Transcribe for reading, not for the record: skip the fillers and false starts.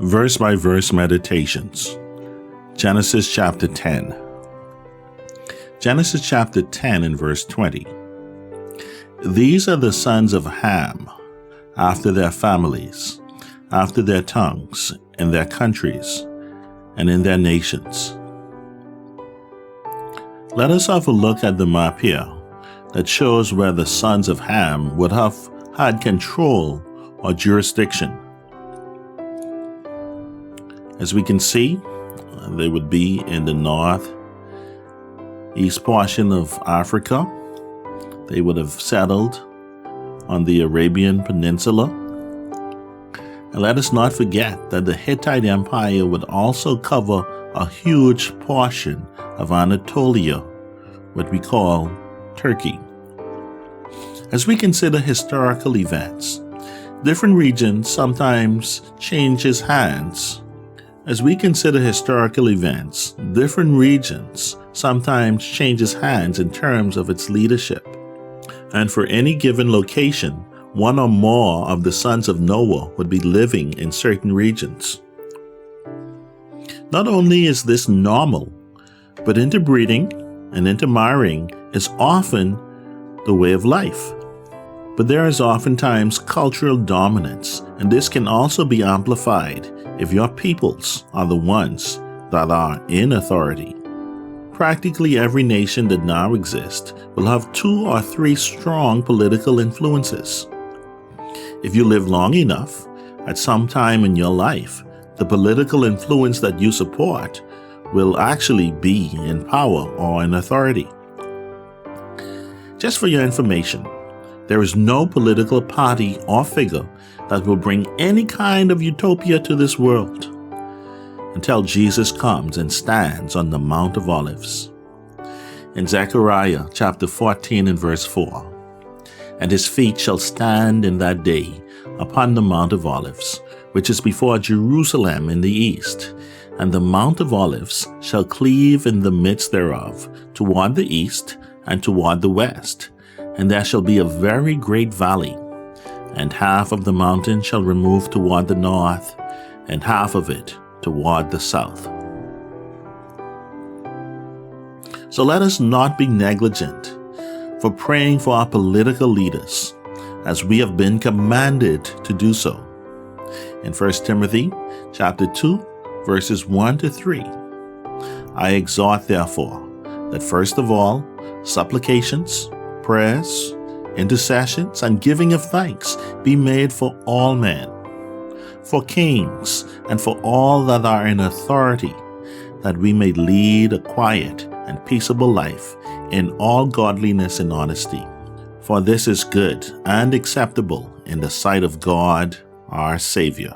Verse-by-verse meditations. Genesis chapter 10. Genesis chapter 10 and verse 20. These are the sons of Ham, after their families, after their tongues, in their countries, and in their nations. Let us have a look at the map here that shows where the sons of Ham would have had control or jurisdiction. As we can see, they would be in the northeast portion of Africa. They would have settled on the Arabian Peninsula. And let us not forget that the Hittite Empire would also cover a huge portion of Anatolia, what we call Turkey. As we consider historical events, different regions sometimes changes hands. As we consider historical events, different regions sometimes changes hands in terms of its leadership. And for any given location, one or more of the sons of Noah would be living in certain regions. Not only is this normal, but interbreeding and intermarrying is often the way of life. But there is oftentimes cultural dominance, and this can also be amplified if your peoples are the ones that are in authority. Practically every nation that now exists will have 2 or 3 strong political influences. If you live long enough, at some time in your life, the political influence that you support will actually be in power or in authority. Just for your information, there is no political party or figure that will bring any kind of utopia to this world until Jesus comes and stands on the Mount of Olives. In Zechariah chapter 14 and verse 4, "And his feet shall stand in that day upon the Mount of Olives, which is before Jerusalem in the east, and the Mount of Olives shall cleave in the midst thereof toward the east and toward the west, and there shall be a very great valley, and half of the mountain shall remove toward the north, and half of it toward the south." So let us not be negligent for praying for our political leaders, as we have been commanded to do so. In 1 Timothy chapter 2, verses 1 to 3, "I exhort therefore that first of all supplications, prayers, intercessions, and giving of thanks be made for all men, for kings, and for all that are in authority, that we may lead a quiet and peaceable life in all godliness and honesty. For this is good and acceptable in the sight of God our Savior."